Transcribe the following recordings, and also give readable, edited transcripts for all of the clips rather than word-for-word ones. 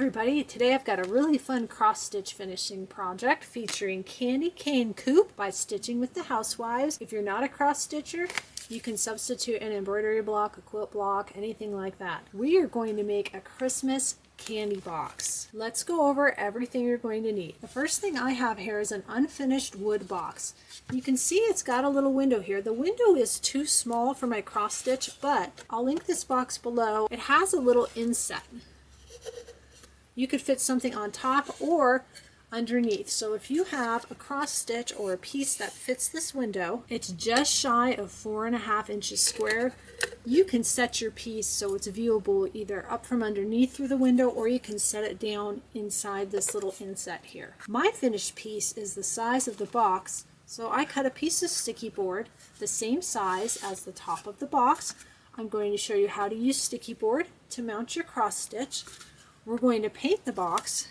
everybody, today I've got a really fun cross-stitch finishing project featuring Candy Cane Coop by Stitching with the Housewives. If you're not a cross-stitcher, you can substitute an embroidery block, a quilt block, anything like that. We are going to make a Christmas candy box. Let's go over everything you're going to need. The first thing I have here is an unfinished wood box. You can see it's got a little window here. The window is too small for my cross stitch, but I'll link this box below. It has a little inset. You could fit something on top or underneath. So if you have a cross stitch or a piece that fits this window, it's just shy of 4.5 inches square. You can set your piece so it's viewable either up from underneath through the window, or you can set it down inside this little inset here. My finished piece is the size of the box, so I cut a piece of sticky board the same size as the top of the box. I'm going to show you how to use sticky board to mount your cross stitch. We're going to paint the box.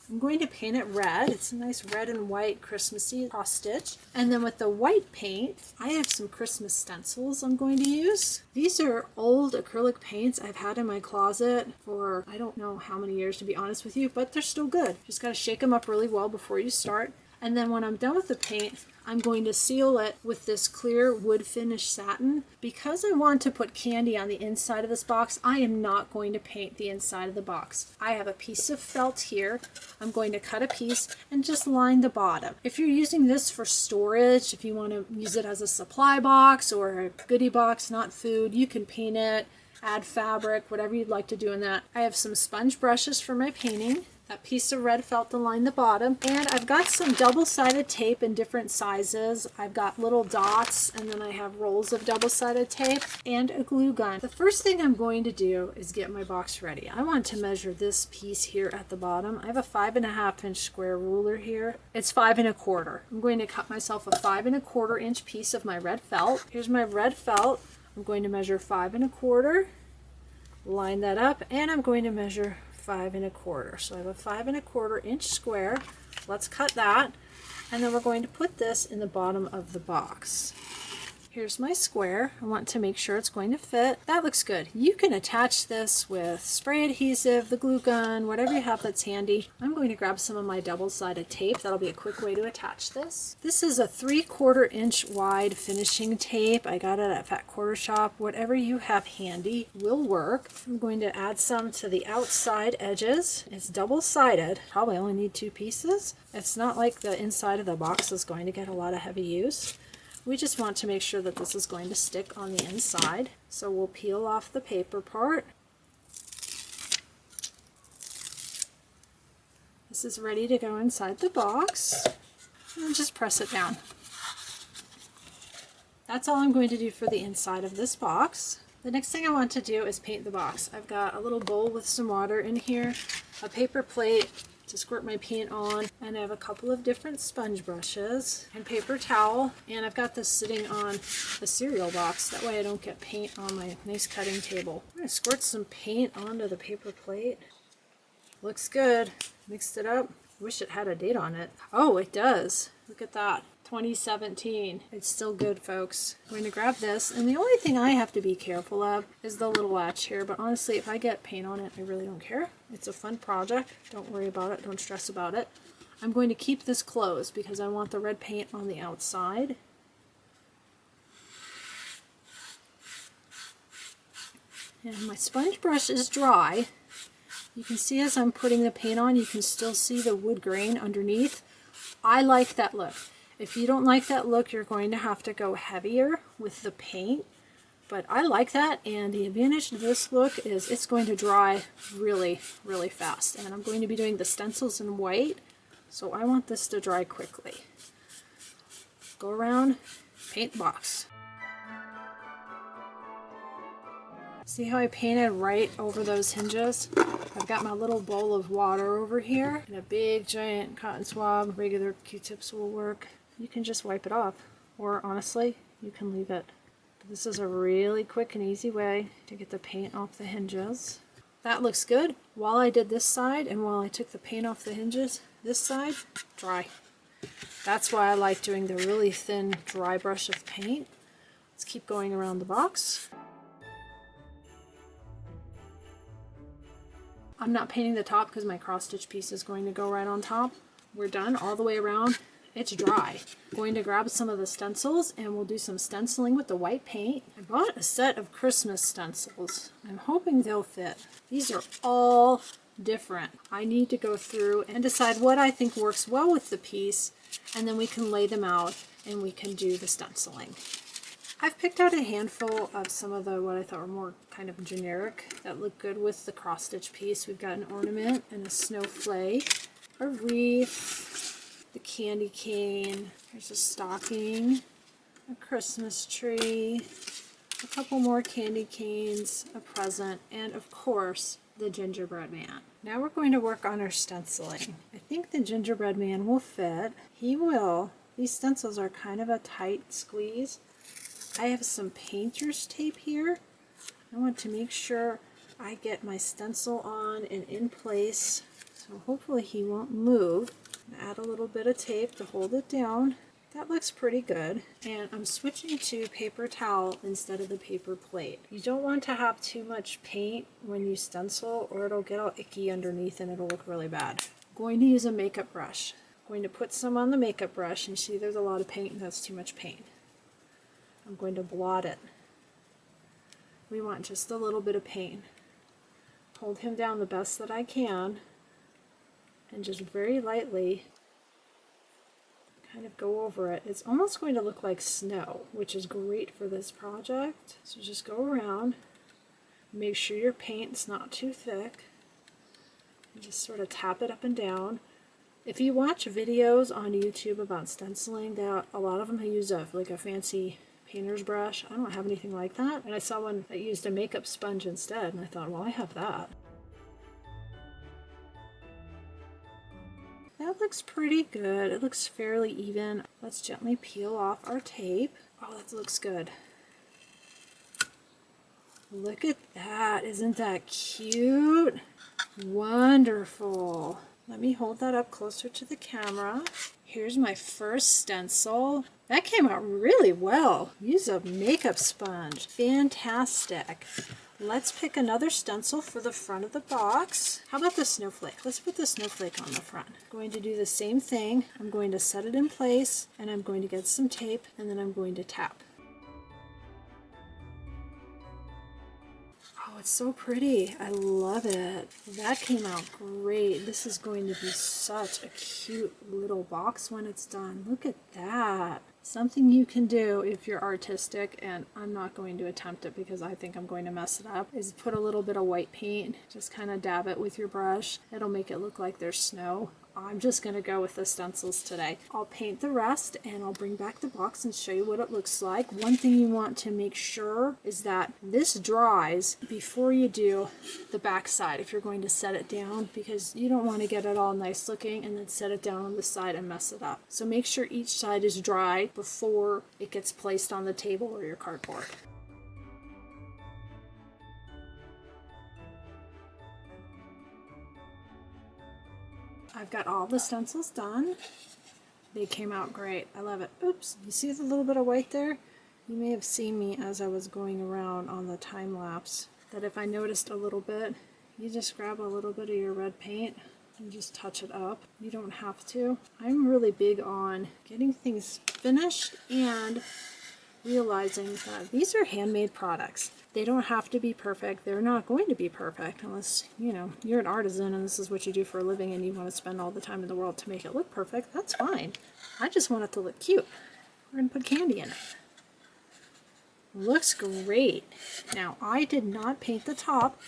I'm going to paint it red. It's a nice red and white Christmassy cross stitch. And then with the white paint, I have some Christmas stencils I'm going to use. These are old acrylic paints I've had in my closet for I don't know how many years, to be honest with you, but they're still good. Just got to shake them up really well before you start. And then when I'm done with the paint, I'm going to seal it with this clear wood finish satin. Because I want to put candy on the inside of this box, I am not going to paint the inside of the box. I have a piece of felt here. I'm going to cut a piece and just line the bottom. If you're using this for storage, if you want to use it as a supply box or a goodie box, not food, you can paint it, add fabric, whatever you'd like to do in that. I have some sponge brushes for my painting. That piece of red felt to line the bottom, and I've got some double-sided tape in different sizes. I've got little dots, and then I have rolls of double-sided tape and a glue gun. The first thing I'm going to do is get my box ready. I want to measure this piece here at the bottom. I have a 5.5 inch square ruler here. It's 5 1/4. I'm going to cut myself a 5 1/4 inch piece of my red felt. Here's my red felt. I'm going to measure 5 1/4, line that up, and I'm going to measure 5 1/4. So I have a 5 1/4 inch square. Let's cut that, and then we're going to put this in the bottom of the box. Here's my square. I want to make sure it's going to fit. That looks good. You can attach this with spray adhesive, the glue gun, whatever you have that's handy. I'm going to grab some of my double-sided tape. That'll be a quick way to attach this. This is a 3/4 inch wide finishing tape. I got it at Fat Quarter Shop. Whatever you have handy will work. I'm going to add some to the outside edges. It's double-sided. Probably only need 2 pieces. It's not like the inside of the box is going to get a lot of heavy use. We just want to make sure that this is going to stick on the inside. So we'll peel off the paper part. This is ready to go inside the box. And just press it down. That's all I'm going to do for the inside of this box. The next thing I want to do is paint the box. I've got a little bowl with some water in here, a paper plate to squirt my paint on, and I have a couple of different sponge brushes and paper towel, and I've got this sitting on a cereal box, that way I don't get paint on my nice cutting table. I'm going to squirt some paint onto the paper plate. Looks good. Mixed it up. Wish it had a date on it. Oh, it does. Look at that. 2017. It's still good, folks. I'm going to grab this, and the only thing I have to be careful of is the little latch here, but honestly, if I get paint on it, I really don't care. It's a fun project. Don't worry about it. Don't stress about it. I'm going to keep this closed because I want the red paint on the outside. And my sponge brush is dry. You can see as I'm putting the paint on, you can still see the wood grain underneath. I like that look. If you don't like that look, you're going to have to go heavier with the paint. But I like that, and the advantage of this look is it's going to dry really, really fast. And I'm going to be doing the stencils in white, so I want this to dry quickly. Go around, paint the box. See how I painted right over those hinges? I've got my little bowl of water over here, and a big giant cotton swab. Regular Q-tips will work. You can just wipe it off, or honestly, you can leave it. But this is a really quick and easy way to get the paint off the hinges. That looks good. While I did this side, and while I took the paint off the hinges, this side, dry. That's why I like doing the really thin dry brush of paint. Let's keep going around the box. I'm not painting the top because my cross stitch piece is going to go right on top. We're done all the way around. It's dry. I'm going to grab some of the stencils and we'll do some stenciling with the white paint. I bought a set of Christmas stencils. I'm hoping they'll fit. These are all different. I need to go through and decide what I think works well with the piece, and then we can lay them out and we can do the stenciling. I've picked out a handful of some of the what I thought were more kind of generic that look good with the cross stitch piece. We've got an ornament and a snowflake, a wreath, the candy cane, there's a stocking, a Christmas tree, a couple more candy canes, a present, and of course the gingerbread man. Now we're going to work on our stenciling. I think the gingerbread man will fit. He will. These stencils are kind of a tight squeeze. I have some painter's tape here. I want to make sure I get my stencil on and in place, so hopefully he won't move. Add a little bit of tape to hold it down. That looks pretty good. And I'm switching to paper towel instead of the paper plate. You don't want to have too much paint when you stencil or it'll get all icky underneath and it'll look really bad. I'm going to use a makeup brush. I'm going to put some on the makeup brush and see there's a lot of paint and that's too much paint. I'm going to blot it. We want just a little bit of paint. Hold him down the best that I can and just very lightly kind of go over it. It's almost going to look like snow, which is great for this project. So just go around, make sure your paint's not too thick, and just sort of tap it up and down. If you watch videos on YouTube about stenciling, a lot of them use a fancy painter's brush. I don't have anything like that, and I saw one that used a makeup sponge instead, and I thought, well, I have that. That looks pretty good. It looks fairly even. Let's gently peel off our tape. Oh, that looks good. Look at that. Isn't that cute? Wonderful. Let me hold that up closer to the camera. Here's my first stencil. That came out really well. Use a makeup sponge. Fantastic. Let's pick another stencil for the front of the box. How about the snowflake? Let's put the snowflake on the front. I'm going to do the same thing. I'm going to set it in place and I'm going to get some tape and then I'm going to tap. Oh, it's so pretty. I love it. That came out great. This is going to be such a cute little box when it's done. Look at that. Something you can do if you're artistic, and I'm not going to attempt it because I think I'm going to mess it up, is put a little bit of white paint. Just kind of dab it with your brush. It'll make it look like there's snow. I'm just going to go with the stencils today. I'll paint the rest and I'll bring back the box and show you what it looks like. One thing you want to make sure is that this dries before you do the back side if you're going to set it down, because you don't want to get it all nice looking and then set it down on the side and mess it up. So make sure each side is dry before it gets placed on the table or your cardboard. I've got all the stencils done. They came out great. I love it. Oops, you see the little bit of white there? You may have seen me as I was going around on the time lapse that if I noticed a little bit, you just grab a little bit of your red paint and just touch it up. You don't have to. I'm really big on getting things finished and realizing that these are handmade products. They don't have to be perfect. They're not going to be perfect unless, you're an artisan and this is what you do for a living and you want to spend all the time in the world to make it look perfect. That's fine. I just want it to look cute. We're going to put candy in it. Looks great. Now, I did not paint the top.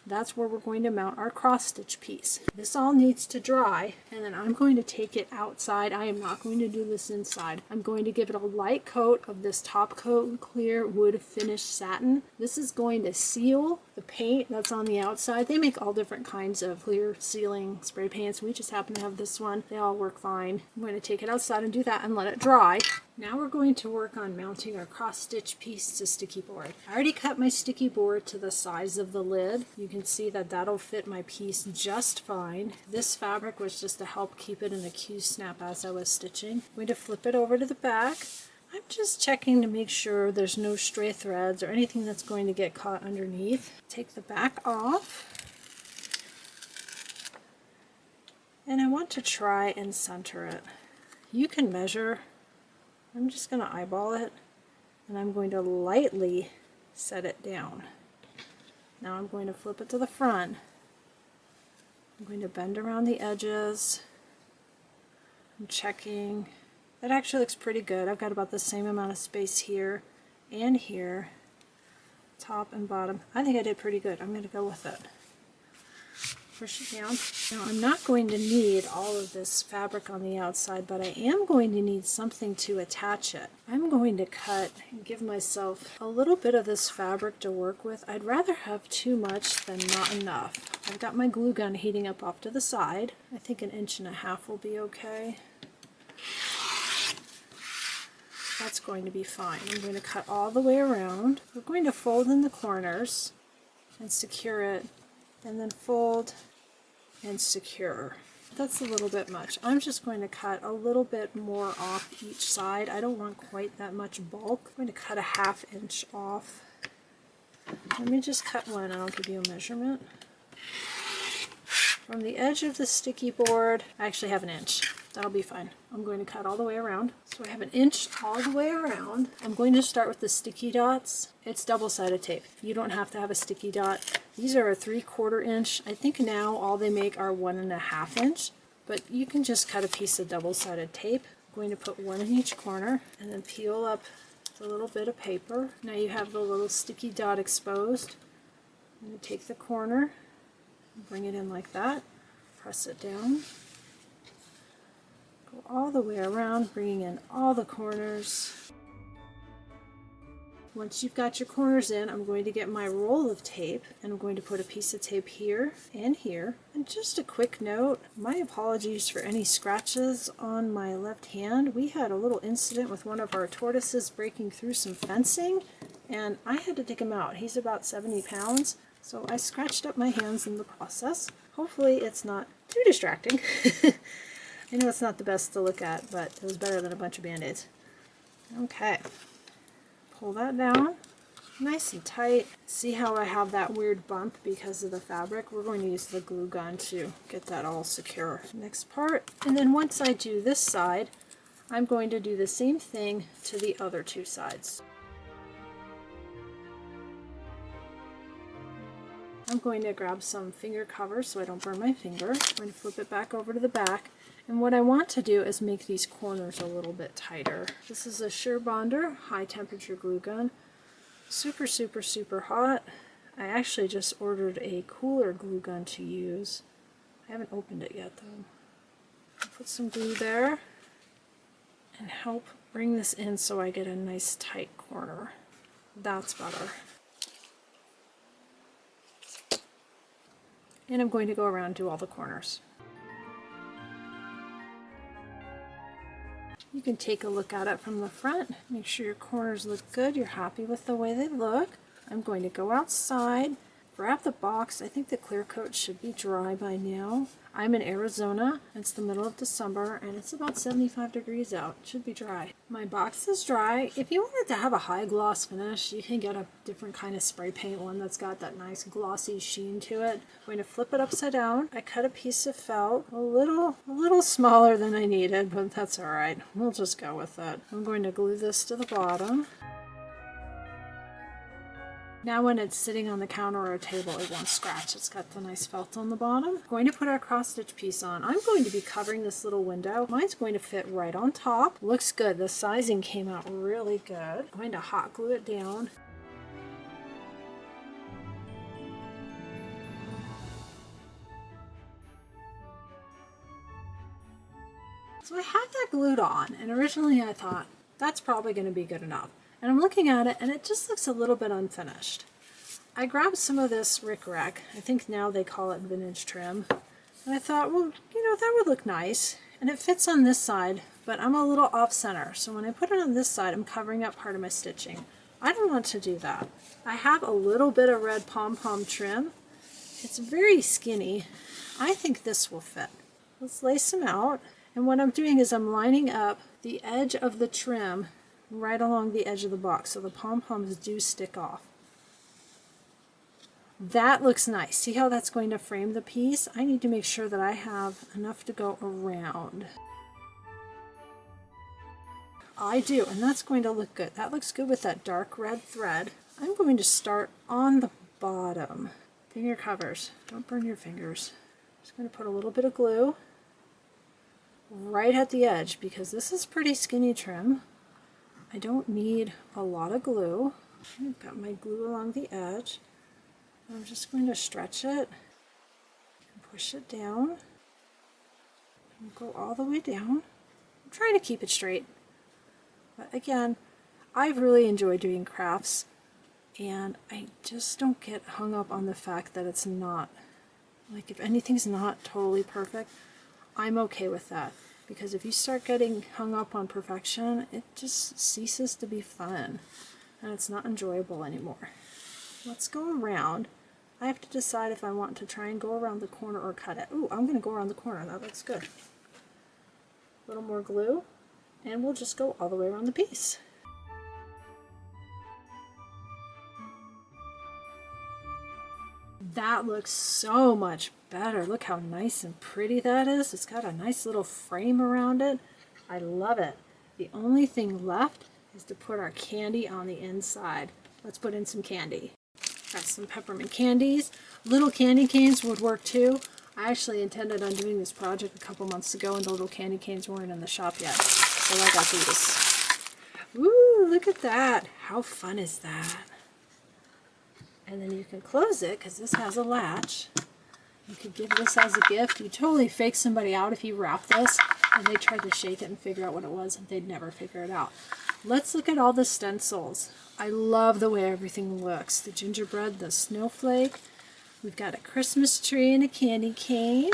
That's where we're going to mount our cross stitch piece. This all needs to dry, and then I'm going to take it outside. I am not going to do this inside. I'm going to give it a light coat of this top coat clear wood finish satin. This is going to seal the paint that's on the outside. They make all different kinds of clear sealing spray paints. We just happen to have this one. They all work fine. I'm going to take it outside and do that and let it dry. Now we're going to work on mounting our cross stitch piece to sticky board. I already cut my sticky board to the size of the lid. You can see that that'll fit my piece just fine. This fabric was just to help keep it in a Q-snap as I was stitching. I'm going to flip it over to the back. I'm just checking to make sure there's no stray threads or anything that's going to get caught underneath. Take the back off. And I want to try and center it. You can measure. I'm just going to eyeball it, and I'm going to lightly set it down. Now I'm going to flip it to the front. I'm going to bend around the edges. I'm checking. That actually looks pretty good. I've got about the same amount of space here and here, top and bottom. I think I did pretty good. I'm going to go with it. Push it down. Now I'm not going to need all of this fabric on the outside, but I am going to need something to attach it. I'm going to cut and give myself a little bit of this fabric to work with. I'd rather have too much than not enough. I've got my glue gun heating up off to the side. I think 1.5 inches will be okay. That's going to be fine. I'm going to cut all the way around. We're going to fold in the corners and secure it, and then fold and secure. That's a little bit much. I'm just going to cut a little bit more off each side. I don't want quite that much bulk. I'm going to cut 1/2 inch off. Let me just cut one and I'll give you a measurement. From the edge of the sticky board, I actually have 1 inch. That'll be fine. I'm going to cut all the way around. So I have 1 inch all the way around. I'm going to start with the sticky dots. It's double-sided tape. You don't have to have a sticky dot. These are a 3/4 inch. I think now all they make are 1.5 inch, but you can just cut a piece of double-sided tape. I'm going to put one in each corner and then peel up the little bit of paper. Now you have the little sticky dot exposed. I'm going to take the corner, bring it in like that, press it down, go all the way around, bringing in all the corners. Once you've got your corners in, I'm going to get my roll of tape and I'm going to put a piece of tape here and here. And just a quick note, my apologies for any scratches on my left hand. We had a little incident with one of our tortoises breaking through some fencing and I had to dig him out. He's about 70 pounds, so I scratched up my hands in the process. Hopefully it's not too distracting. I know it's not the best to look at, but it was better than a bunch of band-aids. Okay. Pull that down nice and tight. See how I have that weird bump because of the fabric? We're going to use the glue gun to get that all secure. Next part, and then once I do this side, I'm going to do the same thing to the other two sides. I'm going to grab some finger covers so I don't burn my finger. I'm going to flip it back over to the back. And what I want to do is make these corners a little bit tighter. This is a surebonder high temperature glue gun. Super, super, super hot. I actually just ordered a cooler glue gun to use. I haven't opened it yet though. I'll put some glue there and help bring this in so I get a nice tight corner. That's better. And I'm going to go around and do all the corners. You can take a look at it from the front. Make sure your corners look good. You're happy with the way they look. I'm going to go outside, grab the box. I think the clear coat should be dry by now. I'm in Arizona. It's the middle of December and it's about 75 degrees out. It should be dry. My box is dry. If you wanted to have a high gloss finish, you can get a different kind of spray paint one that's got that nice glossy sheen to it. I'm going to flip it upside down. I cut a piece of felt, a little smaller than I needed, but that's all right. We'll just go with it. I'm going to glue this to the bottom. Now when it's sitting on the counter or a table, it won't scratch. It's got the nice felt on the bottom. I'm going to put our cross stitch piece on. I'm going to be covering this little window. Mine's going to fit right on top. Looks good. The sizing came out really good. I'm going to hot glue it down. So I had that glued on, and originally I thought, that's probably going to be good enough. And I'm looking at it and it just looks a little bit unfinished. I grabbed some of this rickrack. I think now they call it vintage trim. And I thought, well, that would look nice. And it fits on this side, but I'm a little off center. So when I put it on this side, I'm covering up part of my stitching. I don't want to do that. I have a little bit of red pom-pom trim. It's very skinny. I think this will fit. Let's lace them out. And what I'm doing is I'm lining up the edge of the trim right along the edge of the box, so the pom-poms do stick off. That looks nice. See how that's going to frame the piece? I need to make sure that I have enough to go around. I do, and that's going to look good. That looks good with that dark red thread. I'm going to start on the bottom. Finger covers. Don't burn your fingers. Just going to put a little bit of glue right at the edge because this is pretty skinny trim. I don't need a lot of glue. I've got my glue along the edge. I'm just going to stretch it and push it down and go all the way down. I'm trying to keep it straight. But again, I've really enjoyed doing crafts, and I just don't get hung up on the fact that it's not, like, if anything's not totally perfect, I'm okay with that. Because if you start getting hung up on perfection, it just ceases to be fun, and it's not enjoyable anymore. Let's go around. I have to decide if I want to try and go around the corner or cut it. Ooh, I'm going to go around the corner. That looks good. A little more glue. And we'll just go all the way around the piece. That looks so much better. Look how nice and pretty that is. It's got a nice little frame around it. I love it. The only thing left is to put our candy on the inside. Let's put in some candy. Got some peppermint candies. Little candy canes would work too. I actually intended on doing this project a couple months ago and the little candy canes weren't in the shop yet. So I got these. Ooh, look at that. How fun is that? And then you can close it because this has a latch. You could give this as a gift. You totally fake somebody out if you wrap this and they tried to shake it and figure out what it was and they'd never figure it out. Let's look at all the stencils. I love the way everything looks. The gingerbread, the snowflake. We've got a Christmas tree and a candy cane.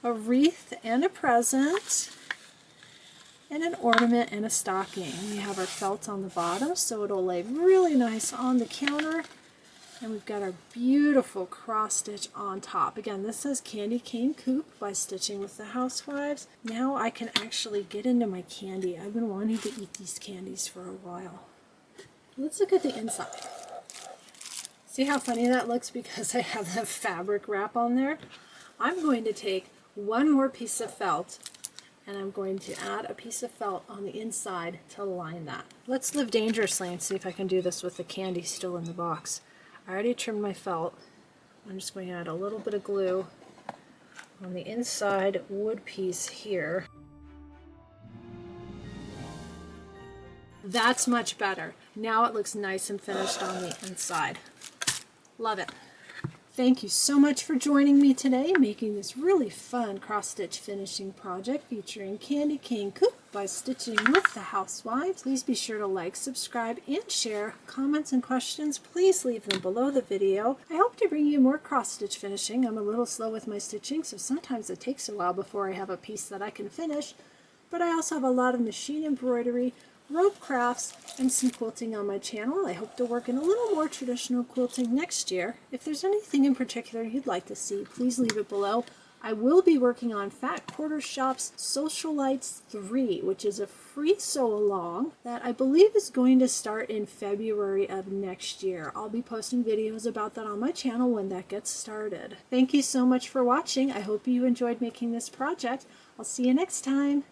A wreath and a present. And an ornament and a stocking. We have our felt on the bottom so it'll lay really nice on the counter. And we've got our beautiful cross stitch on top. Again, this says Candy Cane Coop by Stitching with the Housewives. Now I can actually get into my candy. I've been wanting to eat these candies for a while. Let's look at the inside. See how funny that looks because I have the fabric wrap on there? I'm going to take one more piece of felt and I'm going to add a piece of felt on the inside to line that. Let's live dangerously and see if I can do this with the candy still in the box. I already trimmed my felt. I'm just going to add a little bit of glue on the inside wood piece here. That's much better. Now it looks nice and finished on the inside. Love it. Thank you so much for joining me today, making this really fun cross-stitch finishing project featuring Candy Cane Coop by Stitching with the Housewives. Please be sure to like, subscribe, and share. Comments and questions, please leave them below the video. I hope to bring you more cross-stitch finishing. I'm a little slow with my stitching, so sometimes it takes a while before I have a piece that I can finish. But I also have a lot of machine embroidery, rope crafts, and some quilting on my channel. I hope to work in a little more traditional quilting next year. If there's anything in particular you'd like to see, please leave it below. I will be working on Fat Quarter Shop's Socialites 3, which is a free sew-along that I believe is going to start in February of next year. I'll be posting videos about that on my channel when that gets started. Thank you so much for watching. I hope you enjoyed making this project. I'll see you next time.